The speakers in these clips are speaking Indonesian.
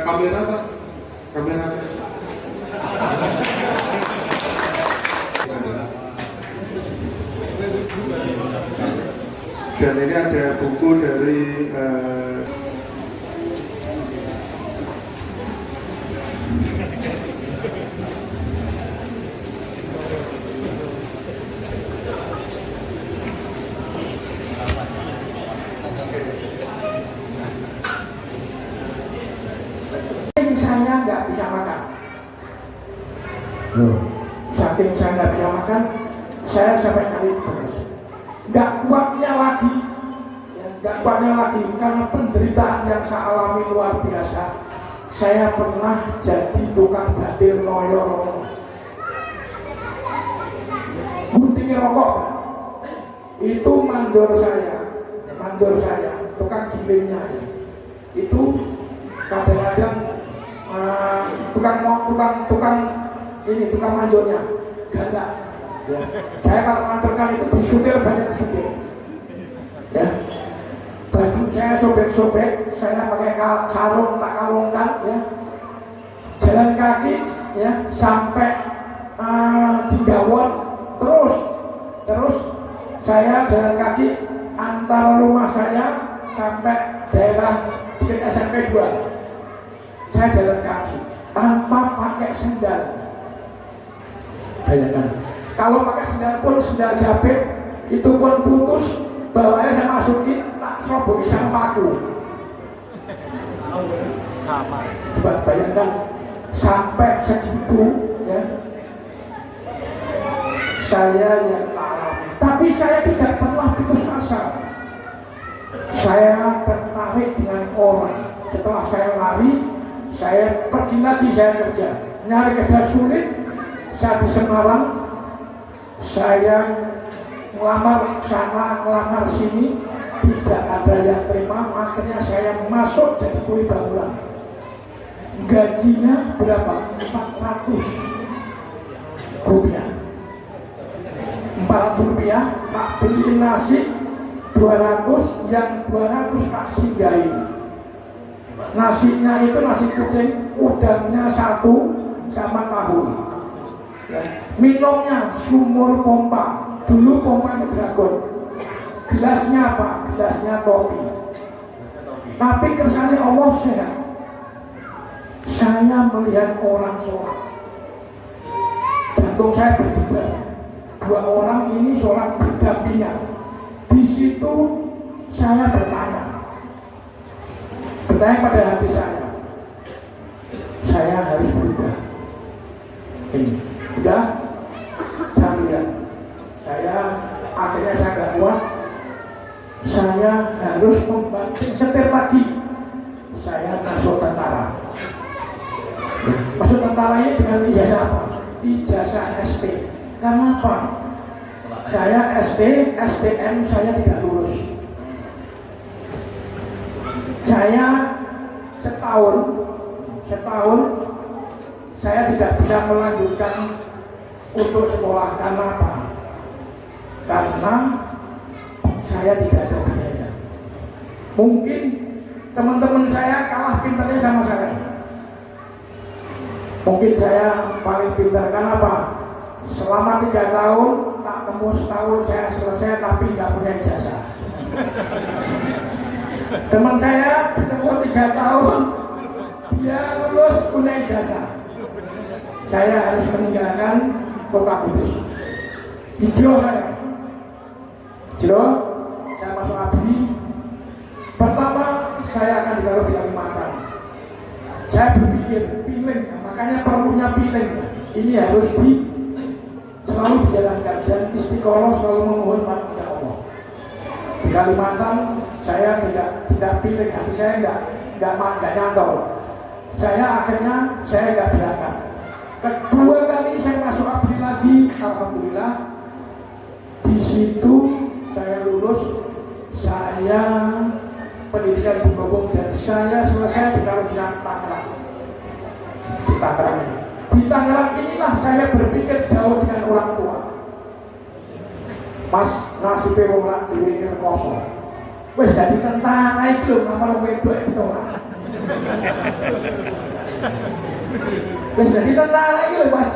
kamera Pak, kamera. Dan ini ada buku dari saya nggak bisa makan. Saking saya nggak bisa makan, saya sampai cari beras. Nggak kuatnya lagi, nggak kuatnya lagi karena penderitaan yang saya alami luar biasa. Saya pernah jadi tukang batil loyor, gunting rokok, Pak. Itu mandor saya, tukang gilingnya itu kadang-kadang tukang mandornya gagak. Ya. Saya kalau nganterkan itu disutir, banyak disutir. Ya. Baju saya sobek-sobek, saya pakai sarung tak kalungkan, ya. Jalan kaki, ya, sampai di Gawon, terus saya jalan kaki antar rumah saya sampai daerah dekat SMP 2. Saya jalan kaki tanpa pakai sendal. Bayangkan, kalau pakai sendal pun sendal jabit itu pun putus, bawahnya saya masukin, tak seroboki sama paku. Coba bayangkan sampai segitu, ya. Saya yang alami, tapi saya tidak pernah putus asa. Saya tertarik dengan orang. Setelah saya lari, saya pergi lagi, saya kerja, nyari kerja sulit. Saya di Semarang, saya ngelamar sana, ngelamar sini, tidak ada yang terima. Akhirnya saya masuk jadi kuli bangunan. Gajinya berapa? 400 rupiah. 400 rupiah, tak beli nasi 200, yang 200 tak singgahin. Nasinya itu nasi kucing, udangnya 1 sama tahu. Ya. Minumnya sumur pompa, dulu pompa Dragon. Gelasnya apa? Gelasnya topi. Tapi kersane Allah sehat. Saya melihat orang sholat, jantung saya berdebar. 2 orang ini sholat berdampingan. Di situ saya bertanya pada hati saya harus berubah. Ini udah, saya lihat, akhirnya saya gak kuat, saya harus membanting setir lagi. Saya masuk tentara. Masuk tentara ini dengan ijazah apa? Ijazah SD. Karena apa? Saya SD, STM saya tidak lulus. Saya setahun saya tidak bisa melanjutkan untuk sekolah. Karena apa? Karena saya tidak ada biaya. Mungkin teman-teman saya kalah pintarnya sama saya. Mungkin saya paling pintar. Karena apa? Selama 3 tahun, tak temu setahun saya selesai, tapi nggak punya ijazah. Teman saya ketemu 3 tahun, dia lulus punya ijazah. Saya harus meninggalkan Kota Kudus. Hijrah saya masuk ABRI. Pertama saya akan ditaruh di Kalimantan. Saya berpikir piling, makanya perlunya piling. Ini harus selalu dijalankan dan istiqoroh, selalu memohon kepada Allah. Di Kalimantan saya tidak pilih, hati saya nggak nyantol. Saya akhirnya nggak berangkat. Kedua kali saya masuk ABRI lagi, alhamdulillah. Di situ saya lulus, saya pendidikan di Bobong, dan saya selesai ditaruh di Tangerang. Di Tangerang ini. Di Tangerang inilah saya berpikir jauh dengan orang tua. Mas nasibnya orang duwe kosong. Wes jadi tentara itu lho, ngamar wedok itu lah. Terus jadi tentara ini loh mas,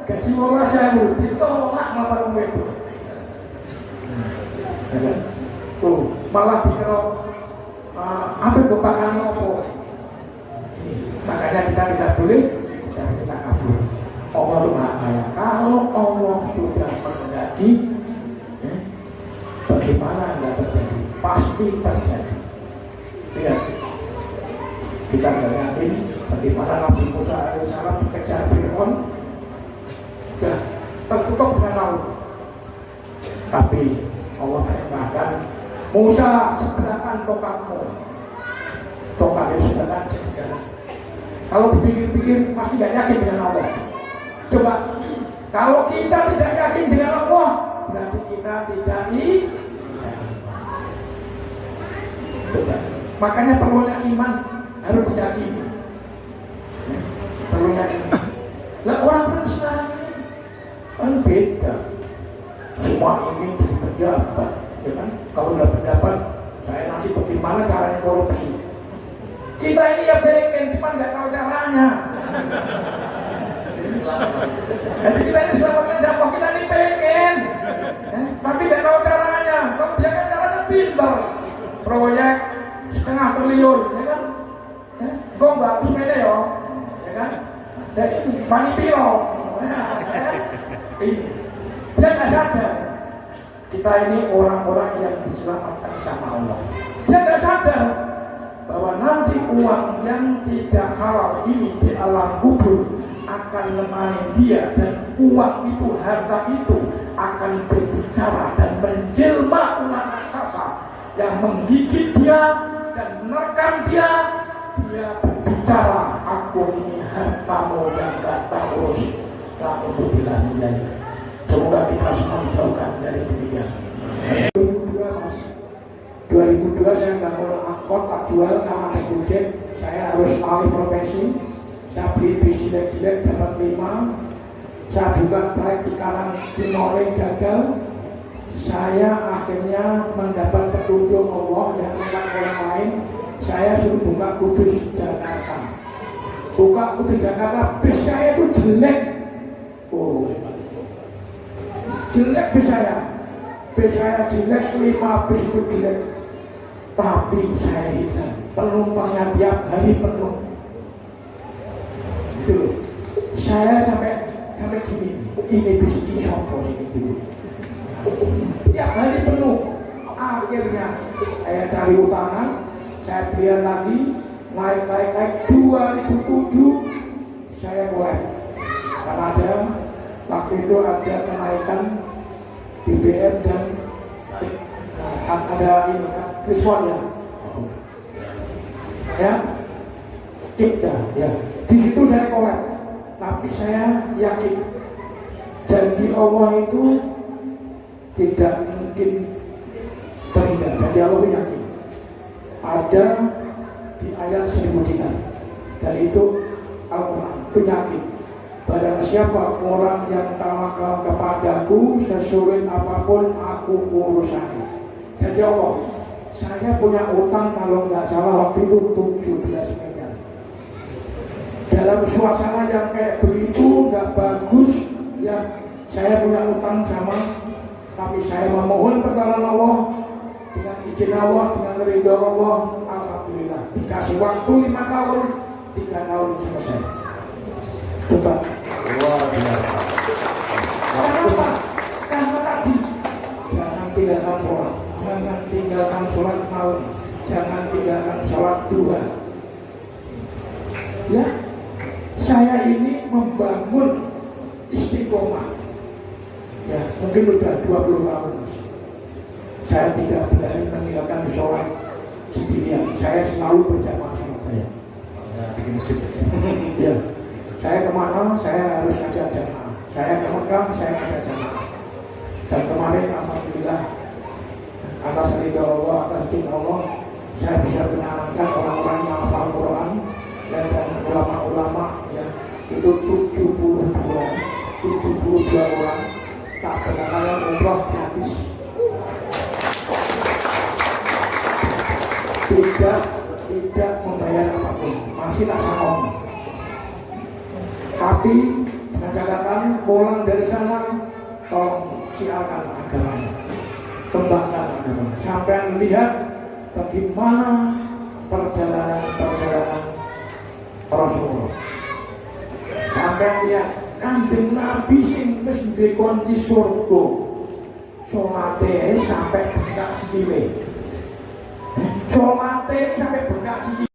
gaji 12.000 ditolak malah orang itu. Tuh malah dikerok apa bapakane opo. Makanya kita tidak boleh kita kabur. Allah itu maha kaya. Kalau Allah sudah menghendaki, bagaimana nggak terjadi? Pasti terjadi. Lihat, kita nggak yakin bagaimana Nabi Musa alaihissalam dikejar Fir'aun, sudah tertutup dengan laut. Tapi Allah perintahkan Musa segerakan tongkatmu. Tongkat itu segerakan jadi jalan. Kalau dipikir-pikir masih tidak yakin dengan Allah. Coba, kalau kita tidak yakin dengan Allah, berarti kita tidak coba. Makanya perlunya iman harus diyakini. Perlunya iman. Lah orang-orang sekarang ini kan beda. Semua ingin jadi pejabat, ya kan? Kalau udah pejabat, saya nanti bagaimana caranya korupsi. Kita ini ya pengen, cuma nggak tahu caranya. Jadi kita ini selamatkan siapa? Kita ini pengen, tapi nggak tahu caranya. Kalau dia kan caranya pintar, proyek 1,5 triliun, ya kan? Kok bagus beda ya, ya kan? Dan ini mani piro, ya kan? Dia nggak sadar. Kita ini orang-orang yang diselamatkan sama Allah. Dia nggak sadar bahwa nanti uang yang tidak halal ini di alam kubur akan menemani dia, dan uang itu, harta itu akan berbicara dan menjelma ular raksasa yang menggigit dia dan menerkam dia. Dia berbicara, aku ini hartamu yang gak terurus, tak untuk bilangnya. Semoga kita semua dijauhkan dari demikian. 2002 mas, 2002 saya bangun angkot, tak jual karena ada Gojek. Saya harus alih profesi. Saya beli bis jelek-jelek dapat 5. Saya buka trek Cikarang Cimoring gagal. Saya akhirnya mendapat petunjuk Allah yang lewat orang lain. Saya suruh buka Kudus Jakarta. Buka Kudus Jakarta, bis saya itu jelek. Oh, jelek bis saya. Bis saya jelek, 5 bis itu jelek. Tapi saya heran, penumpangnya tiap hari penuh. Itu loh. Saya sampai gini, ini bis ini sopo sini dulu. Tiap hari penuh. Akhirnya saya cari utangan, saya bayar lagi, naik 2007 saya mulai. Karena waktu itu ada kenaikan BBM dan ada ini respon ya kita ya di situ saya kolek. Tapi saya yakin janji Allah itu tidak mungkin terhindar. Janji Allah yakin ada di ayat 1000 dinar, dan itu Al-Quran itu yakin. Barang siapa orang yang tawakal kepadaku, sesulit apapun aku urusannya. Jadi Allah, saya punya utang kalau nggak salah waktu itu 17 miliar. Dalam suasana yang kayak begitu nggak bagus, ya saya punya utang sama, tapi saya memohon pertolongan Allah dengan izin Allah, dengan ridho Allah. Alhamdulillah dikasih waktu 5 tahun, 3 tahun selesai. Coba luar biasa. Kenapa? Karena tadi jangan tinggalkan sholat, jangan tinggalkan sholat malam, jangan tinggalkan sholat duha. Ya, saya ini membangun istiqomah. Ya, mungkin sudah 20 tahun. Saya tidak berani meninggalkan sholat sendirian. Saya selalu berjamaah sama saya. Bikin masjid. Ya. Saya kemana, saya harus ngajak jamaah. Saya ke Mekah, saya ngajak jamaah. Dan kemarin alhamdulillah atas ridho Allah, atas izin Allah, saya bisa menyenangkan orang-orang yang hafal Quran dan ulama-ulama ya, itu 72 orang tak benar umroh gratis. Tidak membayar apapun, masih tak sama. Tapi dengan catatan pulang dari sana tolong siarkan agamanya, kembangkan agamanya. Sampai lihat bagaimana perjalanan Rasulullah. Sampai lihat Kanjeng Nabi sing wis duwe kunci surga, salate sampai bengkak sikile. Salate sampai bengkak sikile.